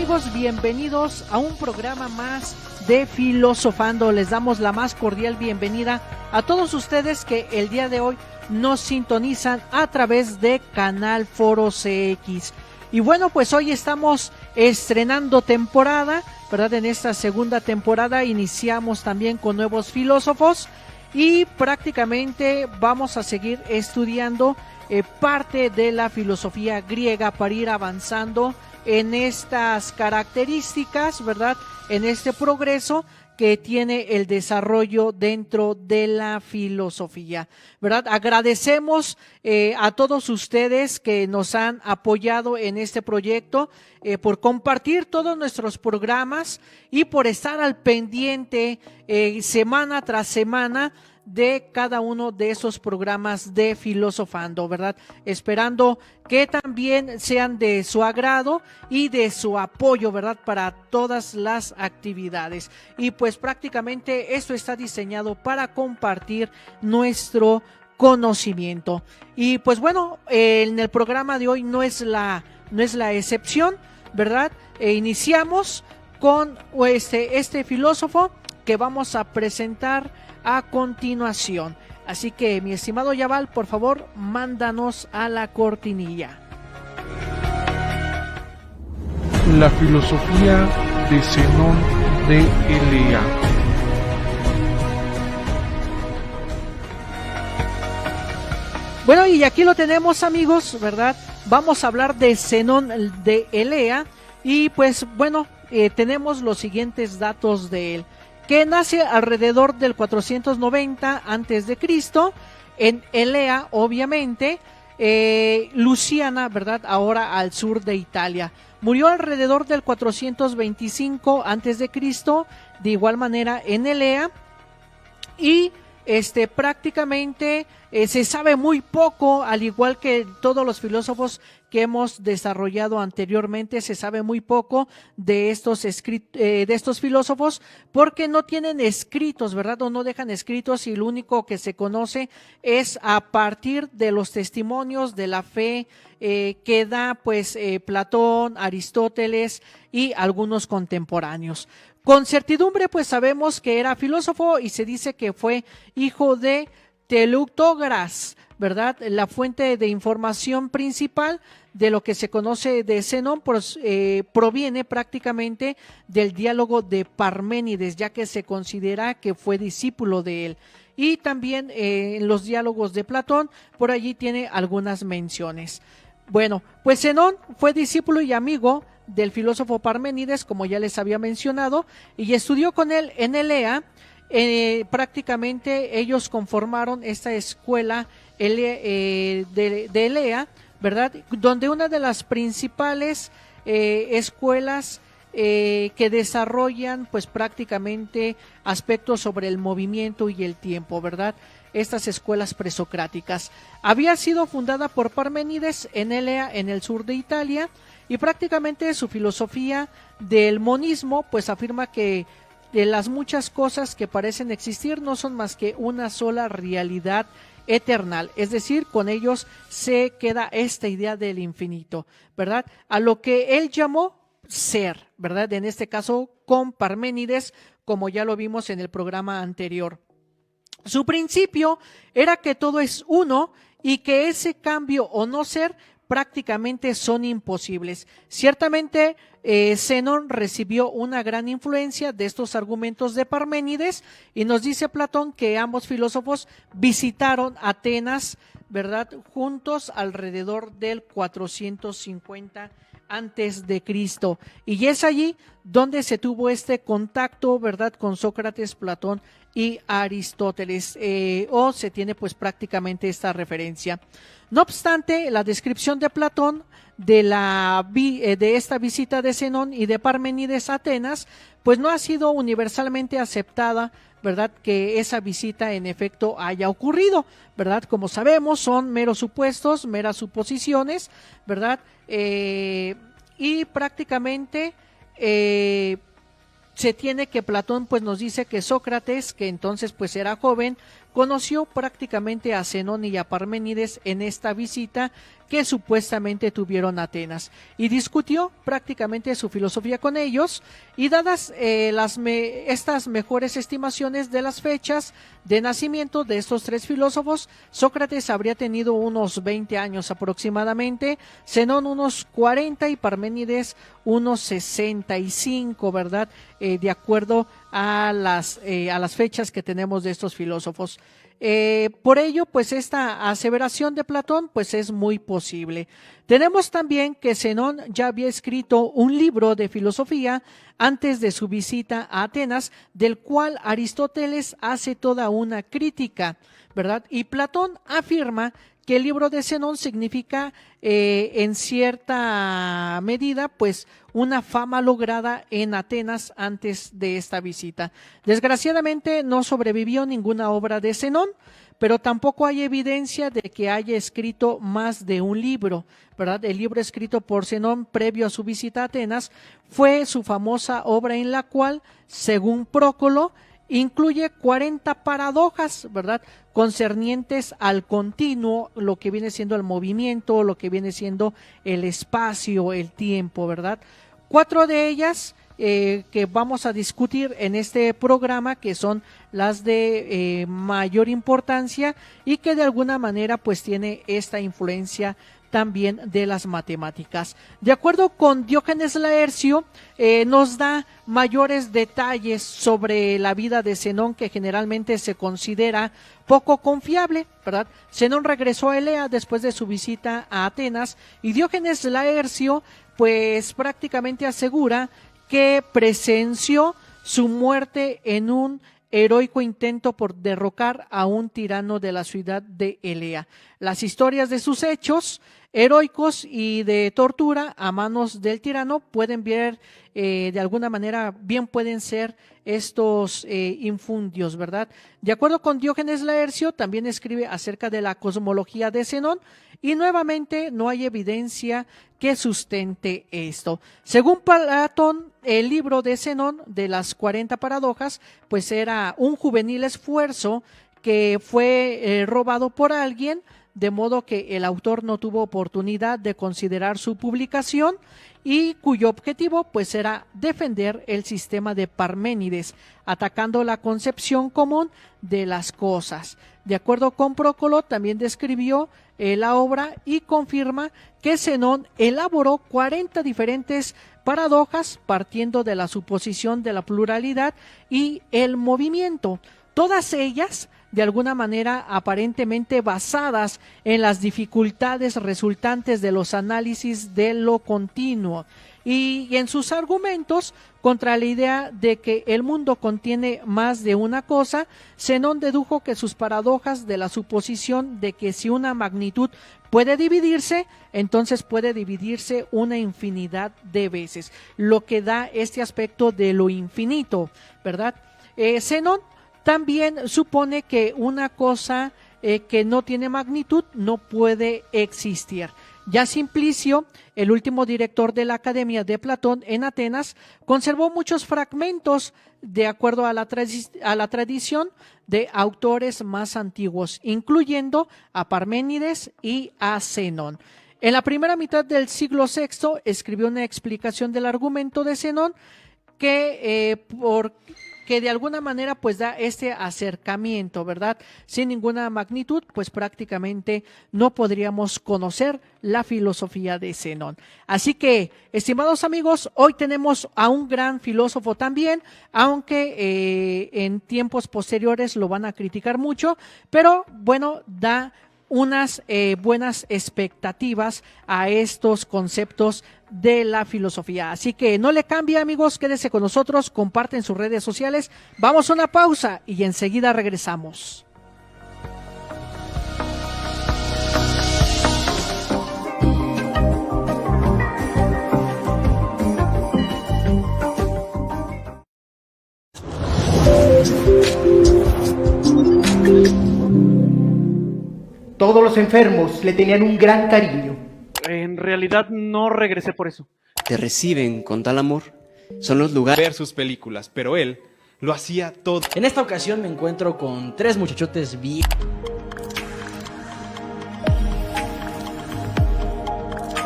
amigos? Bienvenidos a un programa más de Filosofando. Les damos la más cordial bienvenida a todos ustedes que el día de hoy nos sintonizan a través de Canal Foro CX. Y bueno, pues hoy estamos estrenando temporada, ¿verdad? En esta segunda temporada iniciamos también con nuevos filósofos y prácticamente vamos a seguir estudiando parte de la filosofía griega para ir avanzando en estas características, ¿verdad? En este progreso que tiene el desarrollo dentro de la filosofía, ¿verdad? Agradecemos a todos ustedes que nos han apoyado en este proyecto, por compartir todos nuestros programas y por estar al pendiente semana tras semana de cada uno de esos programas de Filosofando, ¿verdad? Esperando que también sean de su agrado y de su apoyo, ¿verdad? Para todas las actividades. Y pues prácticamente esto está diseñado para compartir nuestro conocimiento. Y pues bueno, en el programa de hoy no es la excepción, ¿verdad? Iniciamos con este filósofo que vamos a presentar a continuación. Así que, mi estimado Yaval, por favor, mándanos a la cortinilla. La filosofía de Zenón de Elea. Bueno, y aquí lo tenemos, amigos, ¿verdad? Vamos a hablar de Zenón de Elea y pues bueno, tenemos los siguientes datos de él. Que nace alrededor del 490 a.C. en Elea, obviamente, Luciana, ¿verdad? Ahora al sur de Italia. Murió alrededor del 425 a.C., de igual manera en Elea, y prácticamente se sabe muy poco, al igual que todos los filósofos que hemos desarrollado anteriormente, se sabe muy poco de estos filósofos porque no tienen escritos, ¿verdad? O no dejan escritos, y lo único que se conoce es a partir de los testimonios de la fe que da pues Platón, Aristóteles y algunos contemporáneos. Con certidumbre pues sabemos que era filósofo y se dice que fue hijo de Teutócrates, ¿verdad? La fuente de información principal de lo que se conoce de Zenón proviene prácticamente del diálogo de Parménides, ya que se considera que fue discípulo de él. Y también en los diálogos de Platón, por allí tiene algunas menciones. Bueno, pues Zenón fue discípulo y amigo del filósofo Parménides, como ya les había mencionado, y estudió con él en Elea. Prácticamente ellos conformaron esta escuela de Elea, ¿verdad? Donde una de las principales escuelas que desarrollan pues prácticamente aspectos sobre el movimiento y el tiempo, ¿verdad? Estas escuelas presocráticas. Había sido fundada por Parménides en Elea, en el sur de Italia, y prácticamente su filosofía del monismo pues afirma que de las muchas cosas que parecen existir no son más que una sola realidad eternal, es decir, con ellos se queda esta idea del infinito, ¿verdad? A lo que él llamó ser, ¿verdad? En este caso con Parménides, como ya lo vimos en el programa anterior. Su principio era que todo es uno y que ese cambio o no ser prácticamente son imposibles. Ciertamente, Zenón recibió una gran influencia de estos argumentos de Parménides, y nos dice Platón que ambos filósofos visitaron Atenas, ¿verdad? Juntos alrededor del 450 antes de Cristo, y es allí donde se tuvo este contacto, ¿verdad? Con Sócrates, Platón y Aristóteles, o se tiene pues prácticamente esta referencia. No obstante, la descripción de Platón de esta visita de Zenón y de Parménides a Atenas, pues no ha sido universalmente aceptada, ¿verdad? Que esa visita en efecto haya ocurrido, ¿verdad? Como sabemos, son meros supuestos, meras suposiciones, ¿verdad? Y prácticamente se tiene que Platón pues nos dice que Sócrates, que entonces pues era joven, conoció prácticamente a Zenón y a Parménides en esta visita que supuestamente tuvieron a Atenas, y discutió prácticamente su filosofía con ellos, y dadas estas mejores estimaciones de las fechas de nacimiento de estos tres filósofos, Sócrates habría tenido unos 20 años aproximadamente, Zenón unos 40 y Parménides unos 65, ¿verdad? De acuerdo a las fechas que tenemos de estos filósofos. Por ello, pues esta aseveración de Platón pues es muy posible. Tenemos también que Zenón ya había escrito un libro de filosofía antes de su visita a Atenas, del cual Aristóteles hace toda una crítica, ¿verdad? Y Platón afirma que el libro de Zenón significa en cierta medida pues una fama lograda en Atenas antes de esta visita. Desgraciadamente no sobrevivió ninguna obra de Zenón, pero tampoco hay evidencia de que haya escrito más de un libro, ¿verdad? El libro escrito por Zenón previo a su visita a Atenas fue su famosa obra, en la cual, según Prócolo, incluye 40 paradojas, ¿verdad?, concernientes al continuo, lo que viene siendo el movimiento, lo que viene siendo el espacio, el tiempo, ¿verdad? 4 de ellas que vamos a discutir en este programa, que son las de mayor importancia y que de alguna manera pues tiene esta influencia también de las matemáticas. De acuerdo con Diógenes Laercio, nos da mayores detalles sobre la vida de Zenón, que generalmente se considera poco confiable, ¿verdad? Zenón regresó a Elea después de su visita a Atenas, y Diógenes Laercio pues prácticamente asegura que presenció su muerte en un heroico intento por derrocar a un tirano de la ciudad de Elea. Las historias de sus hechos heroicos y de tortura a manos del tirano pueden ver de alguna manera, bien pueden ser estos infundios, ¿verdad? De acuerdo con Diógenes Laercio, también escribe acerca de la cosmología de Zenón, y nuevamente no hay evidencia que sustente esto. Según Platón, el libro de Zenón de las 40 paradojas pues era un juvenil esfuerzo que fue robado por alguien, de modo que el autor no tuvo oportunidad de considerar su publicación, y cuyo objetivo pues era defender el sistema de Parménides, atacando la concepción común de las cosas. De acuerdo con Prócolo, también describió la obra y confirma que Zenón elaboró 40 diferentes paradojas partiendo de la suposición de la pluralidad y el movimiento, todas ellas de alguna manera aparentemente basadas en las dificultades resultantes de los análisis de lo continuo, y en sus argumentos contra la idea de que el mundo contiene más de una cosa, Zenón dedujo que sus paradojas de la suposición de que si una magnitud puede dividirse, entonces puede dividirse una infinidad de veces, lo que da este aspecto de lo infinito, ¿verdad? Zenón también supone que una cosa que no tiene magnitud no puede existir. Ya Simplicio, el último director de la Academia de Platón en Atenas, conservó muchos fragmentos de acuerdo a la tradición de autores más antiguos, incluyendo a Parménides y a Zenón. En la primera mitad del siglo VI escribió una explicación del argumento de Zenón que de alguna manera pues da este acercamiento, ¿verdad? Sin ninguna magnitud, pues prácticamente no podríamos conocer la filosofía de Zenón. Así que, estimados amigos, hoy tenemos a un gran filósofo también, aunque en tiempos posteriores lo van a criticar mucho, pero bueno, da unas buenas expectativas a estos conceptos de la filosofía. Así que no le cambie, amigos, quédese con nosotros, comparten sus redes sociales. Vamos a una pausa y enseguida regresamos. Todos los enfermos le tenían un gran cariño. En realidad no regresé por eso. Te reciben con tal amor. Son los lugares. Ver sus películas, pero él lo hacía todo. En esta ocasión me encuentro con 3 muchachotes bien.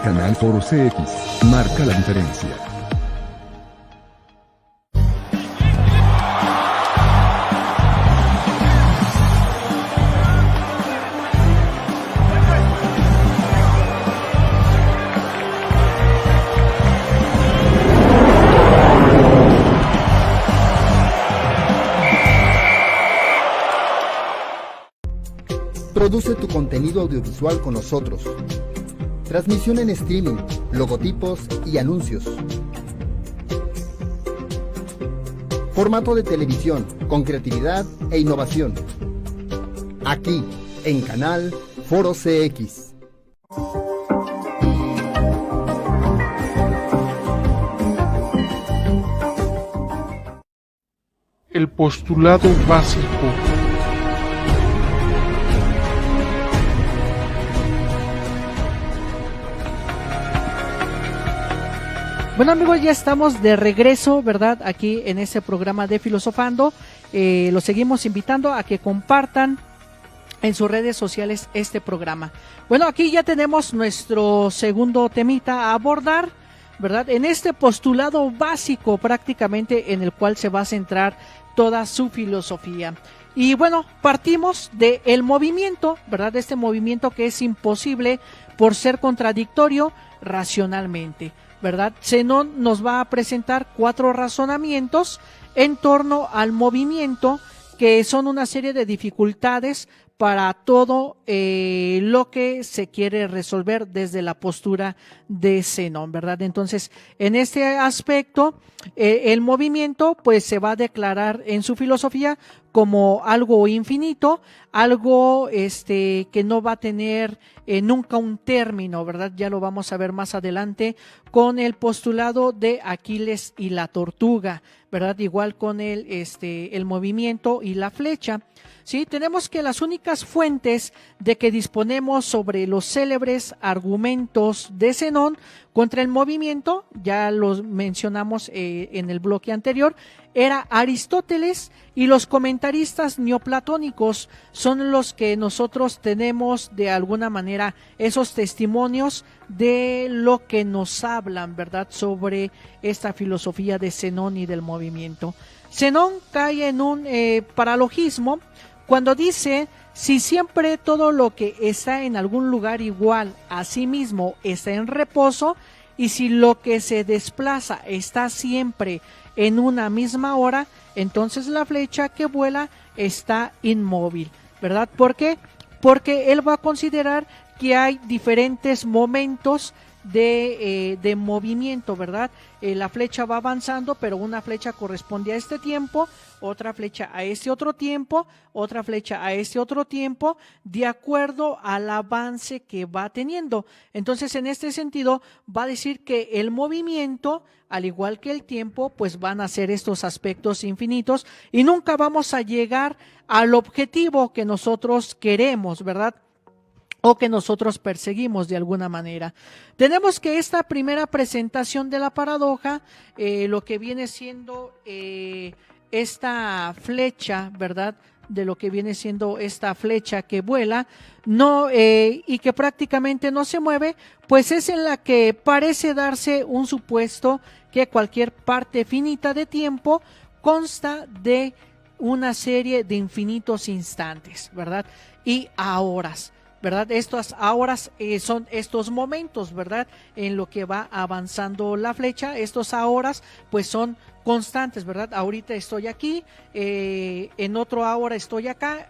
Canal Foro CX marca la diferencia. Produce tu contenido audiovisual con nosotros. Transmisión en streaming, logotipos y anuncios. Formato de televisión con creatividad e innovación. Aquí, en Canal Foro CX. El postulado básico. Bueno, amigos, ya estamos de regreso, ¿verdad? Aquí en este programa de Filosofando. Los seguimos invitando a que compartan en sus redes sociales este programa. Bueno, aquí ya tenemos nuestro segundo temita a abordar, ¿verdad? En este postulado básico prácticamente en el cual se va a centrar toda su filosofía. Y bueno, partimos del movimiento, ¿verdad? De este movimiento que es imposible por ser contradictorio racionalmente, ¿verdad? Zenón nos va a presentar 4 razonamientos en torno al movimiento, que son una serie de dificultades para todo lo que se quiere resolver desde la postura de Zenón, ¿verdad? Entonces, en este aspecto, el movimiento pues se va a declarar en su filosofía como algo infinito, algo que no va a tener nunca un término, ¿verdad? Ya lo vamos a ver más adelante con el postulado de Aquiles y la tortuga, ¿verdad? Igual con el movimiento y la flecha. Sí, tenemos que las únicas fuentes de que disponemos sobre los célebres argumentos de Zenón contra el movimiento, ya los mencionamos en el bloque anterior, era Aristóteles, y los comentaristas neoplatónicos son los que nosotros tenemos de alguna manera esos testimonios de lo que nos hablan, ¿verdad?, sobre esta filosofía de Zenón y del movimiento. Zenón cae en un paralogismo cuando dice: si siempre todo lo que está en algún lugar igual a sí mismo está en reposo, y si lo que se desplaza está siempre en una misma hora, entonces la flecha que vuela está inmóvil, ¿verdad? ¿Por qué? Porque él va a considerar que hay diferentes momentos de movimiento, ¿verdad? La flecha va avanzando, pero una flecha corresponde a este tiempo, otra flecha a este otro tiempo, otra flecha a este otro tiempo, de acuerdo al avance que va teniendo. Entonces, en este sentido, va a decir que el movimiento, al igual que el tiempo, pues van a ser estos aspectos infinitos y nunca vamos a llegar al objetivo que nosotros queremos, ¿verdad?, o que nosotros perseguimos de alguna manera. Tenemos que esta primera presentación de la paradoja, lo que viene siendo esta flecha, ¿verdad?, de lo que viene siendo esta flecha que vuela, no y que prácticamente no se mueve, pues es en la que parece darse un supuesto que cualquier parte finita de tiempo consta de una serie de infinitos instantes, ¿verdad?, y a horas, ¿verdad? Estas horas son estos momentos, ¿verdad?, en lo que va avanzando la flecha. Estos horas pues son constantes, ¿verdad? Ahorita estoy aquí, en otro ahora estoy acá,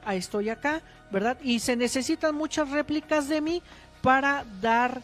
¿verdad? Y se necesitan muchas réplicas de mí para dar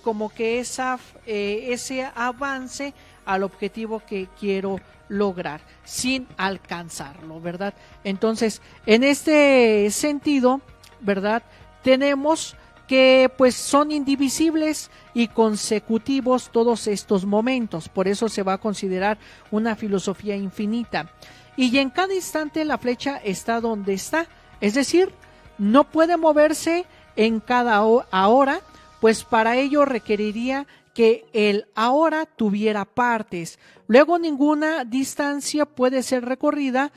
como que ese avance al objetivo que quiero lograr sin alcanzarlo, ¿verdad? Entonces, en este sentido, ¿verdad?, tenemos que pues son indivisibles y consecutivos todos estos momentos, por eso se va a considerar una filosofía infinita. Y en cada instante la flecha está donde está, es decir, no puede moverse en cada hora, pues para ello requeriría que el ahora tuviera partes. Luego ninguna distancia puede ser recorrida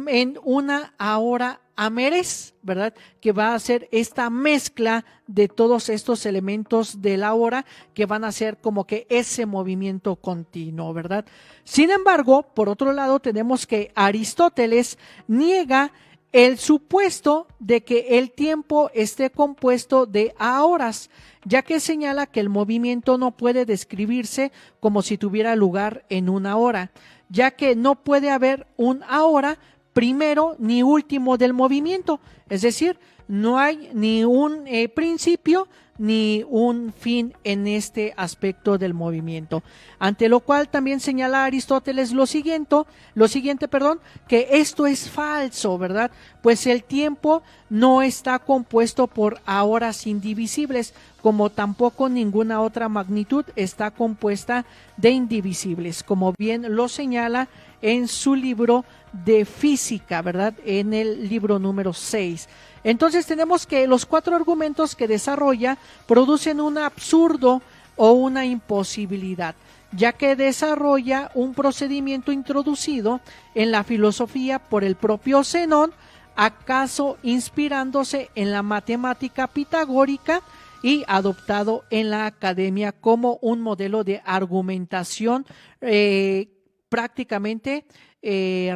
en una ahora amerez, ¿verdad? Que va a ser esta mezcla de todos estos elementos de la hora que van a ser como que ese movimiento continuo, ¿verdad? Sin embargo, por otro lado, tenemos que Aristóteles niega el supuesto de que el tiempo esté compuesto de ahoras, ya que señala que el movimiento no puede describirse como si tuviera lugar en una hora, ya que no puede haber un ahora primero ni último del movimiento, es decir, no hay ni un principio ni un fin en este aspecto del movimiento. Ante lo cual también señala Aristóteles lo siguiente, que esto es falso, ¿verdad? Pues el tiempo no está compuesto por horas indivisibles, como tampoco ninguna otra magnitud está compuesta de indivisibles, como bien lo señala en su libro de física, ¿verdad? En el libro número 6. Entonces tenemos que los 4 argumentos que desarrolla producen un absurdo o una imposibilidad, ya que desarrolla un procedimiento introducido en la filosofía por el propio Zenón, acaso inspirándose en la matemática pitagórica y adoptado en la academia como un modelo de argumentación prácticamente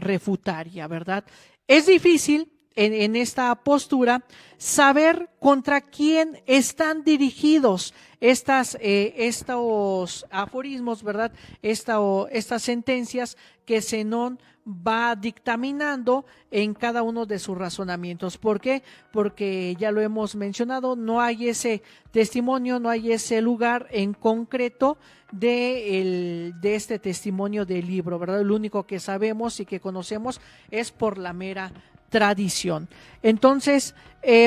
refutaria, ¿verdad? Es difícil en esta postura saber contra quién están dirigidos estos aforismos, ¿verdad? Estas sentencias que Zenón va dictaminando en cada uno de sus razonamientos. ¿Por qué? Porque ya lo hemos mencionado, no hay ese testimonio, no hay ese lugar en concreto de este testimonio del libro, ¿verdad? Lo único que sabemos y que conocemos es por la mera tradición. Entonces,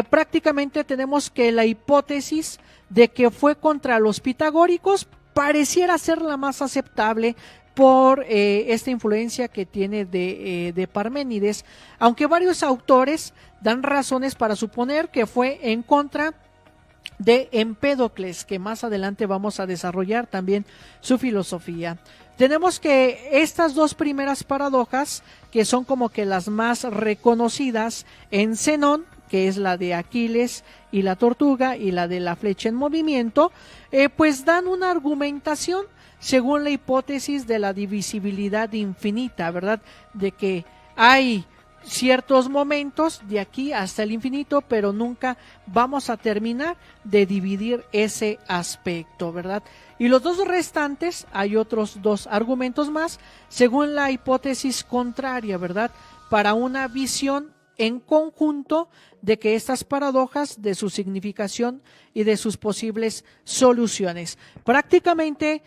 prácticamente tenemos que la hipótesis de que fue contra los pitagóricos pareciera ser la más aceptable por esta influencia que tiene de Parménides, aunque varios autores dan razones para suponer que fue en contra de Empédocles, que más adelante vamos a desarrollar también su filosofía. Tenemos que estas 2 primeras paradojas, que son como que las más reconocidas en Zenón, que es la de Aquiles y la tortuga y la de la flecha en movimiento, pues dan una argumentación según la hipótesis de la divisibilidad infinita, ¿verdad? De que hay ciertos momentos de aquí hasta el infinito, pero nunca vamos a terminar de dividir ese aspecto, ¿verdad? Y los 2 restantes, hay otros 2 argumentos más, según la hipótesis contraria, ¿verdad? Para una visión en conjunto de que estas paradojas, de su significación y de sus posibles soluciones. Prácticamente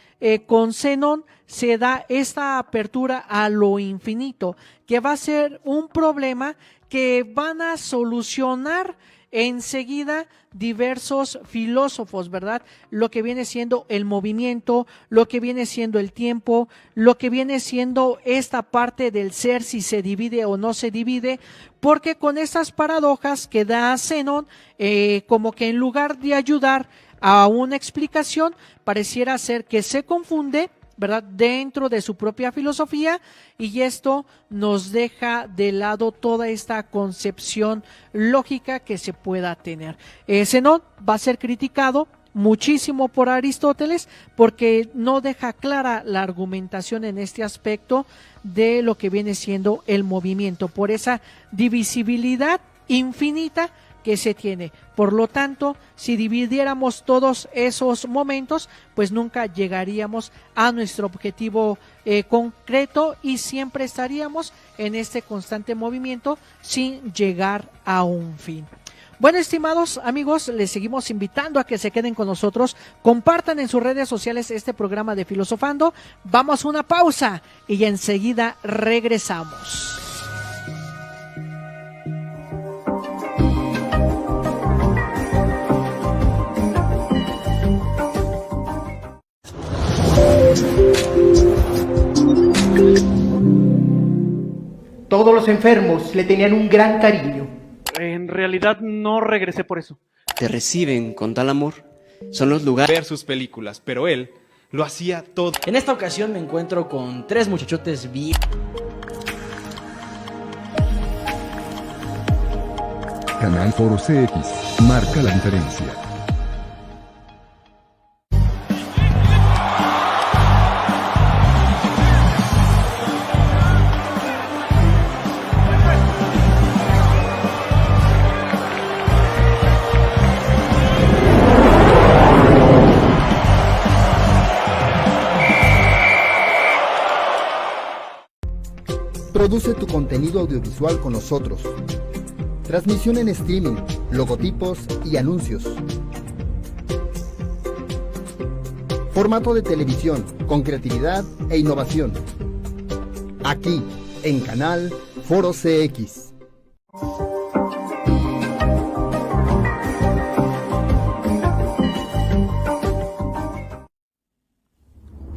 con Zenón se da esta apertura a lo infinito, que va a ser un problema que van a solucionar enseguida diversos filósofos, ¿verdad? Lo que viene siendo el movimiento, lo que viene siendo el tiempo, lo que viene siendo esta parte del ser, si se divide o no se divide, porque con estas paradojas que da Zenón, como que en lugar de ayudar a una explicación, pareciera ser que se confunde, ¿verdad?, dentro de su propia filosofía, y esto nos deja de lado toda esta concepción lógica que se pueda tener. Zenón va a ser criticado muchísimo por Aristóteles porque no deja clara la argumentación en este aspecto de lo que viene siendo el movimiento, por esa divisibilidad infinita que se tiene. Por lo tanto, si dividiéramos todos esos momentos, pues nunca llegaríamos a nuestro objetivo concreto y siempre estaríamos en este constante movimiento sin llegar a un fin. Bueno, estimados amigos, les seguimos invitando a que se queden con nosotros, compartan en sus redes sociales este programa de Filosofando. Vamos a una pausa y ya enseguida regresamos. Todos los enfermos le tenían un gran cariño. En realidad no regresé por eso. Te reciben con tal amor. Son los lugares. Ver sus películas, pero él lo hacía todo. En esta ocasión me encuentro con tres muchachotes bien. Canal Foro CX, marca la diferencia. Produce tu contenido audiovisual con nosotros. Transmisión en streaming, logotipos y anuncios. Formato de televisión con creatividad e innovación. Aquí, en Canal Foro CX.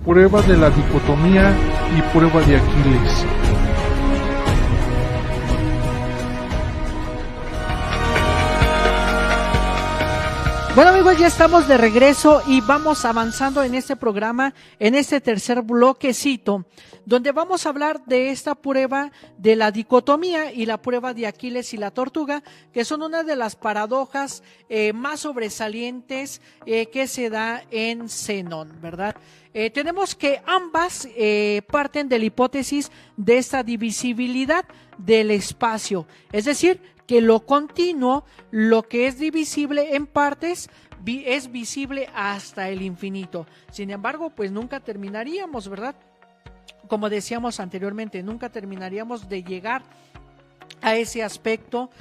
Prueba de la dicotomía y prueba de Aquiles. Bueno amigos, ya estamos de regreso y vamos avanzando en este programa, en este tercer bloquecito, donde vamos a hablar de esta prueba de la dicotomía y la prueba de Aquiles y la tortuga, que son una de las paradojas más sobresalientes que se da en Zenón, ¿verdad? Tenemos que ambas parten de la hipótesis de esta divisibilidad del espacio, es decir, que lo continuo, lo que es divisible en partes, es visible hasta el infinito. Sin embargo, pues nunca terminaríamos, ¿verdad? Como decíamos anteriormente, nunca terminaríamos de llegar a ese aspecto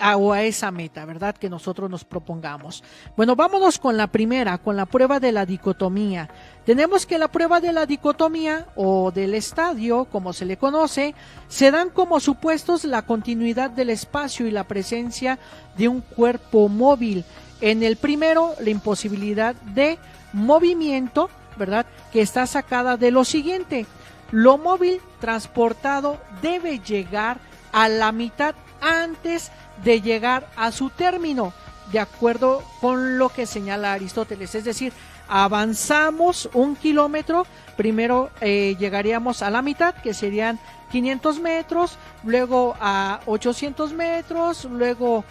o a esa meta, ¿verdad? Que nosotros nos propongamos. Bueno, vámonos con la primera, con la prueba de la dicotomía. Tenemos que la prueba de la dicotomía o del estadio, como se le conoce, se dan como supuestos la continuidad del espacio y la presencia de un cuerpo móvil. En el primero, la imposibilidad de movimiento, ¿verdad? Que está sacada de lo siguiente: lo móvil transportado debe llegar a la mitad antes de llegar a su término, de acuerdo con lo que señala Aristóteles. Es decir, avanzamos 1 kilómetro, primero llegaríamos a la mitad, que serían 500 metros, luego a 800 metros, luego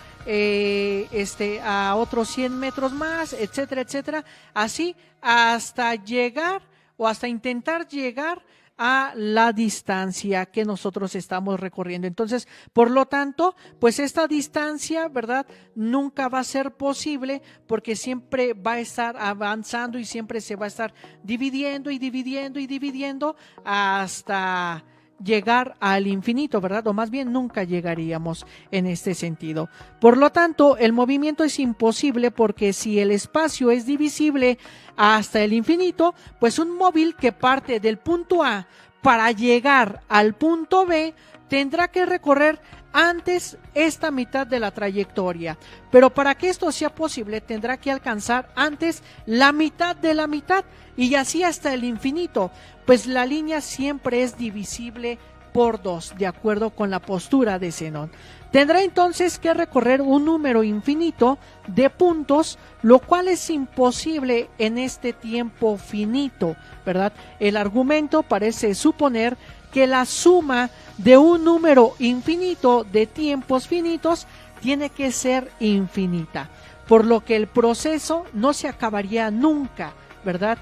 a otros 100 metros más, etcétera, etcétera, así hasta llegar o hasta intentar llegar a la distancia que nosotros estamos recorriendo. Entonces, por lo tanto, pues esta distancia, ¿verdad?, nunca va a ser posible, porque siempre va a estar avanzando y siempre se va a estar dividiendo y dividiendo y dividiendo hasta llegar al infinito, ¿verdad? O más bien nunca llegaríamos en este sentido. Por lo tanto, el movimiento es imposible, porque si el espacio es divisible hasta el infinito, pues un móvil que parte del punto A para llegar al punto B tendrá que recorrer antes esta mitad de la trayectoria, pero para que esto sea posible tendrá que alcanzar antes la mitad de la mitad, y así hasta el infinito, pues la línea siempre es divisible por 2, de acuerdo con la postura de Zenón. Tendrá entonces que recorrer un número infinito de puntos, lo cual es imposible en este tiempo finito, ¿verdad? El argumento parece suponer que la suma de un número infinito de tiempos finitos tiene que ser infinita, por lo que el proceso no se acabaría nunca, ¿verdad?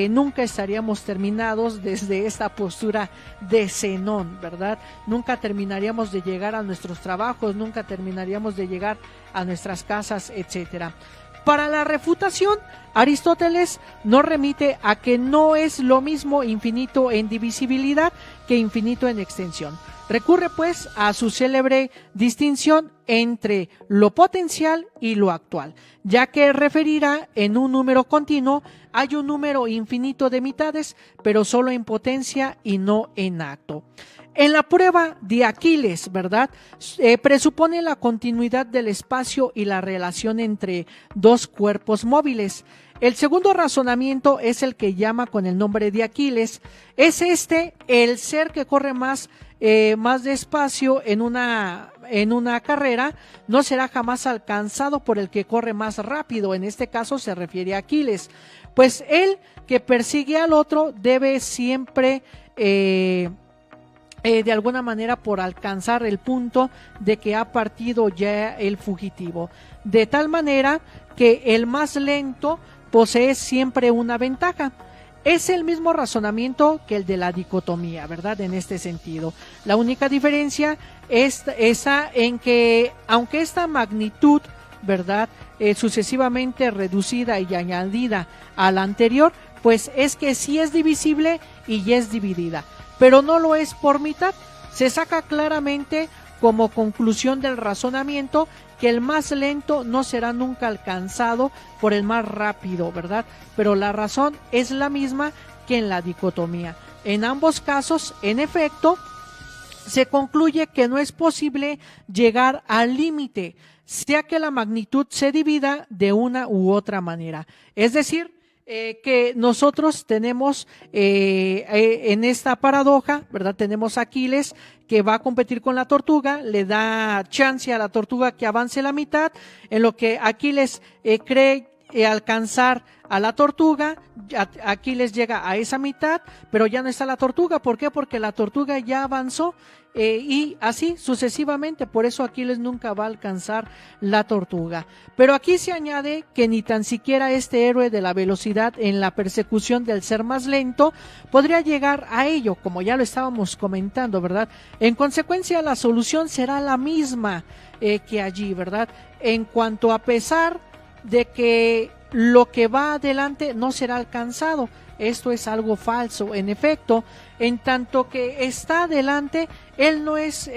Nunca estaríamos terminados desde esta postura de Zenón, ¿verdad? Nunca terminaríamos de llegar a nuestros trabajos, nunca terminaríamos de llegar a nuestras casas, etcétera. Para la refutación, Aristóteles nos remite a que no es lo mismo infinito en divisibilidad que infinito en extensión. Recurre pues a su célebre distinción entre lo potencial y lo actual, ya que referirá en un número continuo hay un número infinito de mitades, pero solo en potencia y no en acto. En la prueba de Aquiles, ¿verdad?, presupone la continuidad del espacio y la relación entre dos cuerpos móviles. El segundo razonamiento es el que llama con el nombre de Aquiles. Es este el ser que corre más más despacio en una carrera, no será jamás alcanzado por el que corre más rápido. En este caso se refiere a Aquiles. Pues él que persigue al otro debe siempre de alguna manera por alcanzar el punto de que ha partido ya el fugitivo, de tal manera que el más lento posee siempre una ventaja. Es el mismo razonamiento que el de la dicotomía, ¿verdad? En este sentido, la única diferencia es esa en que, aunque esta magnitud, ¿verdad?, sucesivamente reducida y añadida a la anterior, pues es que sí es divisible y ya es dividida, pero no lo es por mitad. Se saca claramente como conclusión del razonamiento que el más lento no será nunca alcanzado por el más rápido, ¿verdad? Pero la razón es la misma que en la dicotomía. En ambos casos, en efecto, se concluye que no es posible llegar al límite, sea que la magnitud se divida de una u otra manera. Es decir, que nosotros tenemos en esta paradoja, ¿verdad? Tenemos a Aquiles que va a competir con la tortuga, le da chance a la tortuga que avance la mitad, en lo que Aquiles cree alcanzar a la tortuga. Aquiles llega a esa mitad, pero ya no está la tortuga. ¿Por qué? Porque la tortuga ya avanzó, y así sucesivamente. Por eso Aquiles nunca va a alcanzar la tortuga. Pero aquí se añade que ni tan siquiera este héroe de la velocidad en la persecución del ser más lento podría llegar a ello, como ya lo estábamos comentando, ¿verdad? En consecuencia, la solución será la misma que allí, ¿verdad? En cuanto a pesar de que lo que va adelante no será alcanzado. Esto es algo falso. En efecto, en tanto que está adelante, él no es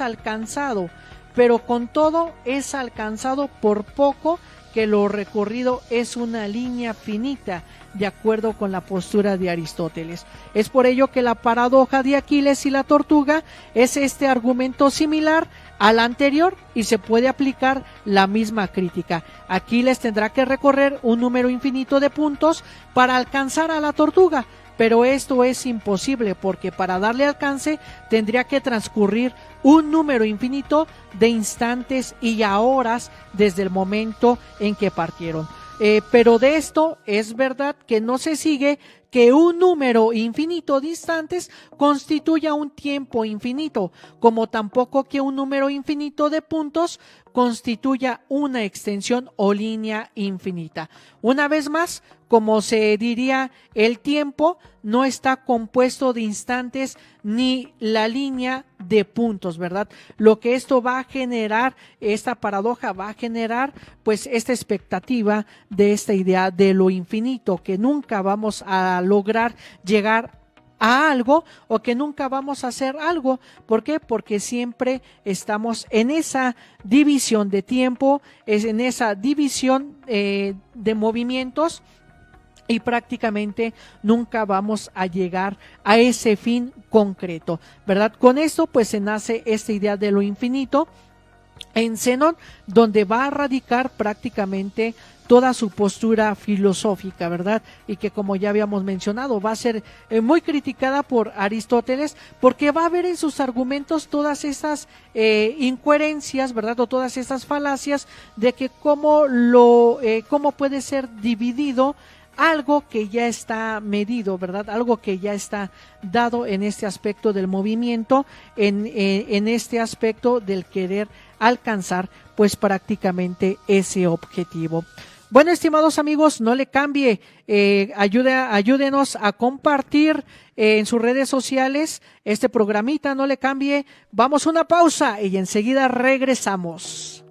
alcanzado, pero con todo es alcanzado por poco, que lo recorrido es una línea finita, de acuerdo con la postura de Aristóteles. Es por ello que la paradoja de Aquiles y la tortuga es este argumento similar al anterior y se puede aplicar la misma crítica. Aquiles tendrá que recorrer un número infinito de puntos para alcanzar a la tortuga, pero esto es imposible porque para darle alcance tendría que transcurrir un número infinito de instantes y a horas desde el momento en que partieron. Pero de esto es verdad que no se sigue que un número infinito de instantes constituya un tiempo infinito, como tampoco que un número infinito de puntos constituya una extensión o línea infinita. Una vez más, como se diría, el tiempo no está compuesto de instantes ni la línea de puntos, ¿verdad? Lo que esto va a generar, esta paradoja va a generar pues esta expectativa de esta idea de lo infinito, que nunca vamos a lograr llegar a algo o que nunca vamos a hacer algo. ¿Por qué? Porque siempre estamos en esa división de tiempo, es en esa división de movimientos, y prácticamente nunca vamos a llegar a ese fin concreto, ¿verdad? Con esto pues se nace esta idea de lo infinito en Zenón, donde va a radicar prácticamente toda su postura filosófica, ¿verdad? Y que, como ya habíamos mencionado, va a ser muy criticada por Aristóteles, porque va a ver en sus argumentos todas estas incoherencias, ¿verdad? O todas estas falacias de que cómo puede ser dividido algo que ya está medido, ¿verdad? Algo que ya está dado en este aspecto del movimiento, en este aspecto del querer alcanzar pues prácticamente ese objetivo. Bueno, estimados amigos, no le cambie, ayúdenos a compartir en sus redes sociales este programita, no le cambie. Vamos a una pausa y enseguida regresamos.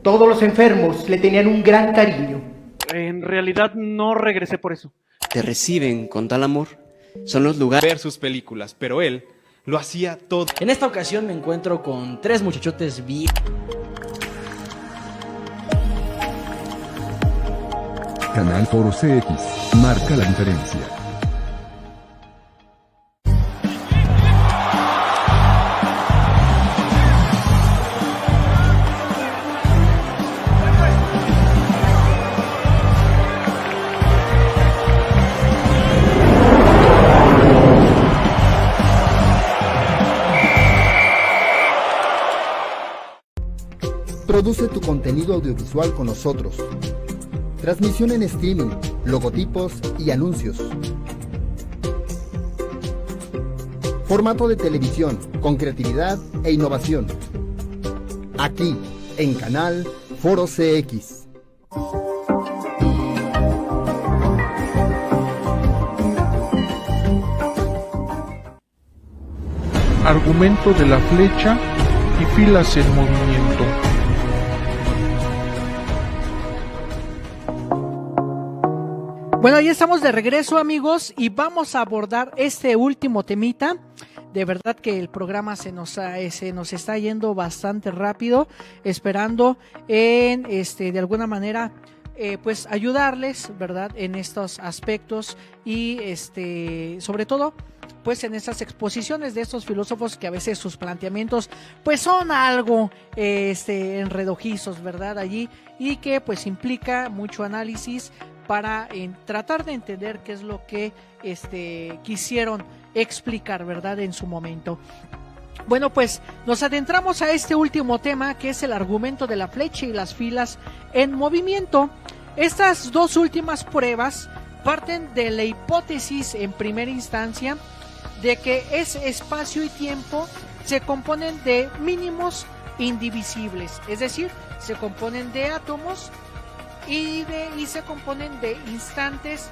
Todos los enfermos le tenían un gran cariño. En realidad no regresé por eso. Te reciben con tal amor. Son los lugares. Ver sus películas, pero él lo hacía todo. En esta ocasión me encuentro con tres muchachotes bien. Canal Foro CX marca la diferencia. Produce tu contenido audiovisual con nosotros. Transmisión en streaming, logotipos y anuncios. Formato de televisión, con creatividad e innovación. Aquí, en Canal Foro CX. Argumento de la flecha y filas en movimiento. Bueno, ya estamos de regreso, amigos, y vamos a abordar este último temita. De verdad que el programa se nos está yendo bastante rápido, esperando en de alguna manera pues ayudarles, ¿verdad?, en estos aspectos y sobre todo pues en estas exposiciones de estos filósofos que a veces sus planteamientos pues son algo enredojizos, ¿verdad?, allí, y que pues implica mucho análisis para tratar de entender qué es lo que quisieron explicar, ¿verdad?, en su momento. Bueno, pues nos adentramos a este último tema, que es el argumento de la flecha y las filas en movimiento. Estas dos últimas pruebas parten de la hipótesis en primera instancia de que ese espacio y tiempo se componen de mínimos indivisibles, es decir, se componen de átomos y se componen de instantes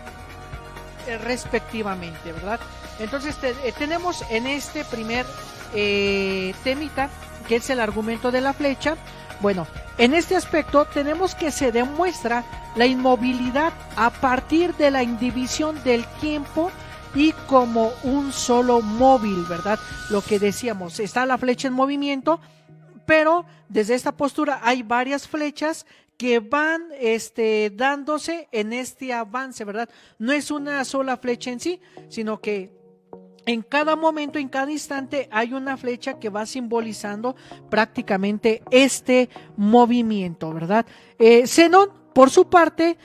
respectivamente, ¿verdad? Entonces tenemos en este primer temita, que es el argumento de la flecha. Bueno, en este aspecto tenemos que se demuestra la inmovilidad a partir de la indivisión del tiempo y como un solo móvil, ¿verdad? Lo que decíamos, está la flecha en movimiento, pero desde esta postura hay varias flechas que van dándose en este avance, ¿verdad? No es una sola flecha en sí, sino que en cada momento, en cada instante, hay una flecha que va simbolizando prácticamente este movimiento, ¿verdad? Zenón, por su parte,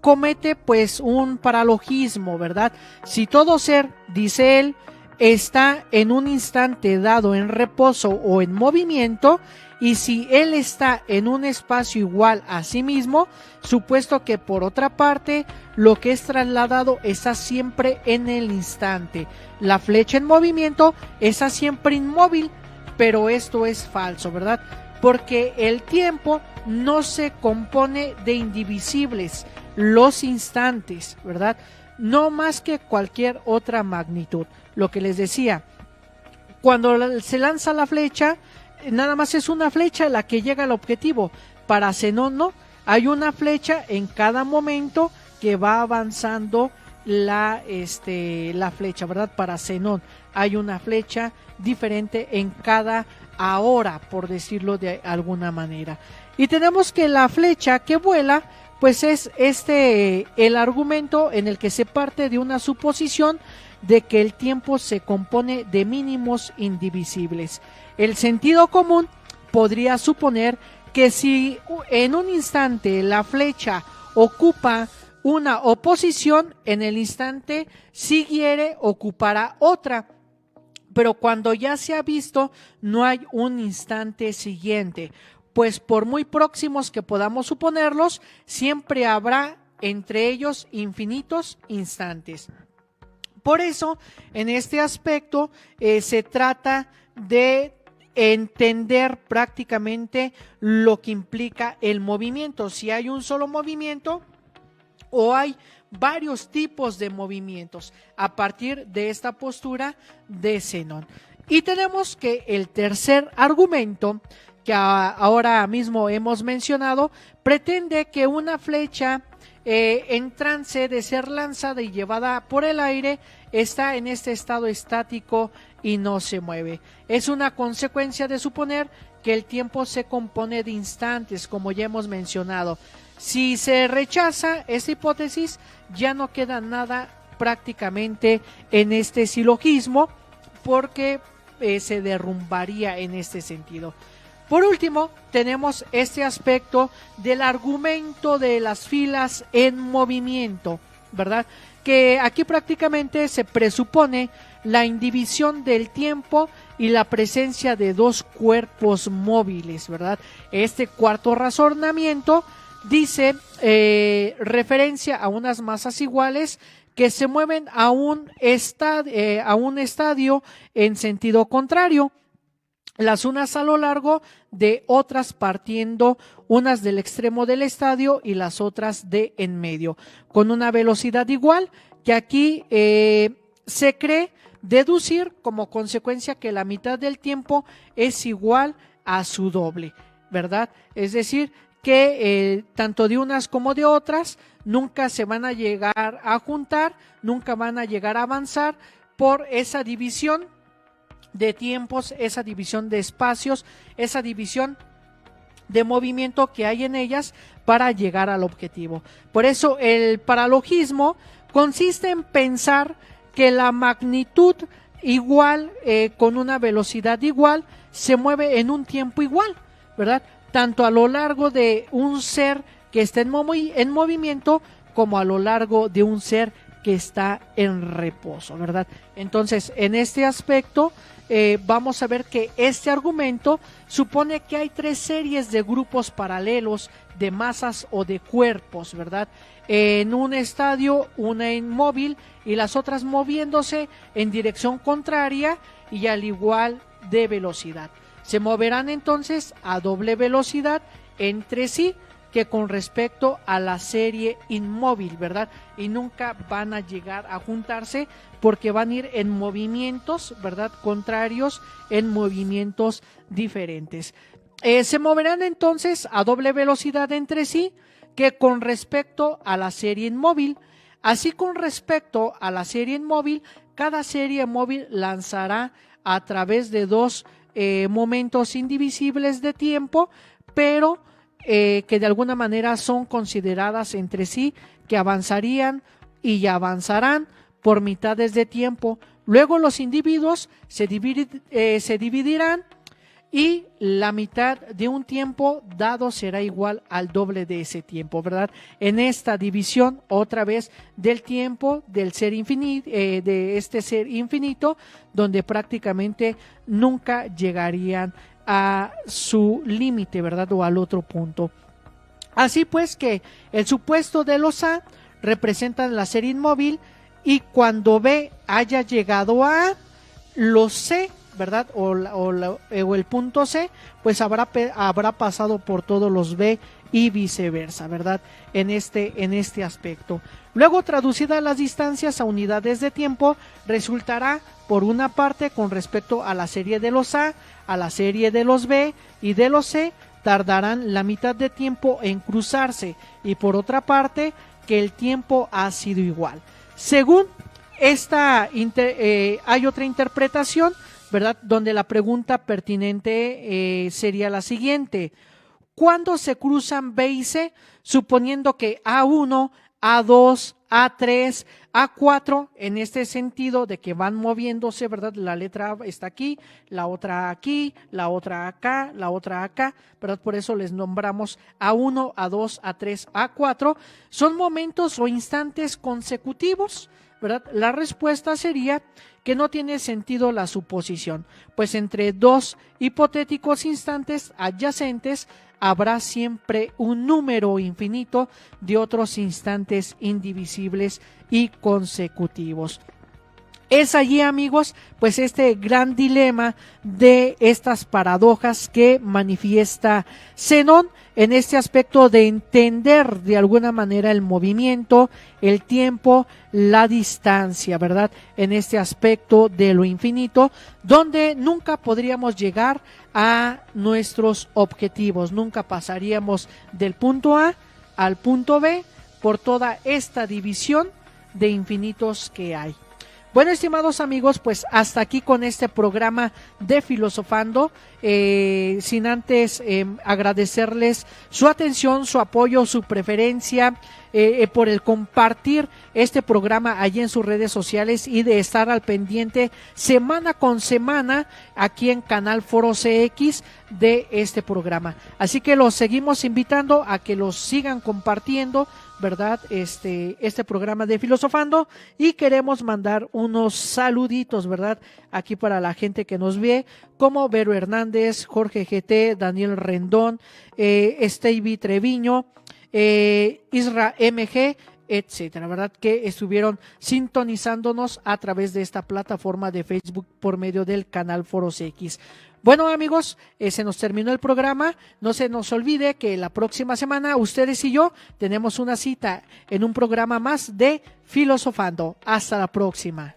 comete pues un paralogismo, ¿verdad? Si todo ser, dice él, está en un instante dado en reposo o en movimiento, y si él está en un espacio igual a sí mismo, supuesto que por otra parte lo que es trasladado está siempre en el instante. La flecha en movimiento está siempre inmóvil, pero esto es falso, ¿verdad? Porque el tiempo no se compone de indivisibles, los instantes, ¿verdad? No más que cualquier otra magnitud. Lo que les decía, cuando se lanza la flecha, nada más es una flecha la que llega al objetivo. Para Zenón no, hay una flecha en cada momento que va avanzando la flecha, ¿verdad? Para Zenón hay una flecha diferente en cada hora, por decirlo de alguna manera. Y tenemos que la flecha que vuela, pues es el argumento en el que se parte de una suposición de que el tiempo se compone de mínimos indivisibles. El sentido común podría suponer que si en un instante la flecha ocupa una oposición, en el instante siguiente ocupará otra, pero cuando ya se ha visto no hay un instante siguiente, pues por muy próximos que podamos suponerlos, siempre habrá entre ellos infinitos instantes. Por eso, en este aspecto, se trata de entender prácticamente lo que implica el movimiento, si hay un solo movimiento o hay varios tipos de movimientos a partir de esta postura de Zenón. Y tenemos que el tercer argumento, que ahora mismo hemos mencionado, pretende que una flecha en trance de ser lanzada y llevada por el aire está en este estado estático y no se mueve. Es una consecuencia de suponer que el tiempo se compone de instantes, como ya hemos mencionado. Si se rechaza esta hipótesis, ya no queda nada prácticamente en este silogismo, porque se derrumbaría en este sentido. Por último, tenemos este aspecto del argumento de las filas en movimiento. ¿verdad? Que aquí prácticamente se presupone la indivisión del tiempo y la presencia de dos cuerpos móviles, ¿verdad? Este cuarto razonamiento dice referencia a unas masas iguales que se mueven a un estadio en sentido contrario, las unas a lo largo de otras partiendo, unas del extremo del estadio y las otras de en medio, con una velocidad igual, que aquí se cree deducir como consecuencia que la mitad del tiempo es igual a su doble, ¿verdad? Es decir, que tanto de unas como de otras nunca se van a llegar a juntar, nunca van a llegar a avanzar por esa división de tiempos, esa división de espacios, esa división de movimiento que hay en ellas para llegar al objetivo. Por eso el paralogismo consiste en pensar que la magnitud igual con una velocidad igual se mueve en un tiempo igual, ¿verdad? Tanto a lo largo de un ser que está en movimiento como a lo largo de un ser que está en reposo, ¿verdad? Entonces, en este aspecto vamos a ver que este argumento supone que hay tres series de grupos paralelos de masas o de cuerpos, ¿verdad? En un estadio, una inmóvil y las otras moviéndose en dirección contraria y al igual de velocidad. Se moverán entonces a doble velocidad entre sí que con respecto a la serie inmóvil, ¿verdad? Y nunca van a llegar a juntarse porque van a ir en movimientos, ¿verdad? Contrarios, en movimientos diferentes. Se moverán entonces a doble velocidad entre sí que con respecto a la serie inmóvil. Así, con respecto a la serie inmóvil, cada serie móvil lanzará a través de dos momentos indivisibles de tiempo, pero que de alguna manera son consideradas entre sí, que avanzarían y avanzarán por mitades de tiempo. Luego los individuos se dividirán y la mitad de un tiempo dado será igual al doble de ese tiempo, ¿verdad? En esta división otra vez del tiempo del ser infinito, de este ser infinito, donde prácticamente nunca llegarían a su límite, ¿verdad? O al otro punto. Así pues que el supuesto de los A representan la serie inmóvil y cuando B haya llegado a A, los C, ¿verdad? O el punto C, pues habrá pasado por todos los B y viceversa, ¿verdad? En este aspecto. Luego, traducidas las distancias a unidades de tiempo, resultará por una parte con respecto a la serie de los A, a la serie de los B y de los C, tardarán la mitad de tiempo en cruzarse, y por otra parte que el tiempo ha sido igual. Según esta hay otra interpretación, ¿verdad? Donde la pregunta pertinente sería la siguiente: ¿cuándo se cruzan B y C? Suponiendo que A1, A2, A3, A4, en este sentido de que van moviéndose, ¿verdad? La letra A está aquí, la otra aquí, la otra acá, la otra acá, ¿verdad? Por eso les nombramos A1, A2, A3, A4. Son momentos o instantes consecutivos, ¿verdad? La respuesta sería que no tiene sentido la suposición, pues entre dos hipotéticos instantes adyacentes habrá siempre un número infinito de otros instantes indivisibles y consecutivos. Es allí, amigos, pues este gran dilema de estas paradojas que manifiesta Zenón en este aspecto de entender de alguna manera el movimiento, el tiempo, la distancia, ¿verdad? En este aspecto de lo infinito, donde nunca podríamos llegar a nuestros objetivos, nunca pasaríamos del punto A al punto B por toda esta división de infinitos que hay. Bueno, estimados amigos, pues hasta aquí con este programa de Filosofando, sin antes agradecerles su atención, su apoyo, su preferencia, por el compartir este programa allí en sus redes sociales y de estar al pendiente semana con semana aquí en Canal Foro CX de este programa. Así que los seguimos invitando a que los sigan compartiendo, ¿verdad? Este programa de Filosofando, y queremos mandar unos saluditos, ¿verdad? Aquí para la gente que nos ve, como Vero Hernández, Jorge GT, Daniel Rendón, Stevie Treviño, Isra MG, etcétera, ¿verdad? Que estuvieron sintonizándonos a través de esta plataforma de Facebook por medio del Canal Foro CX. Bueno, amigos, se nos terminó el programa. No se nos olvide que la próxima semana ustedes y yo tenemos una cita en un programa más de Filosofando. Hasta la próxima.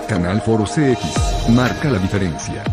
Canal Foro CX marca la diferencia.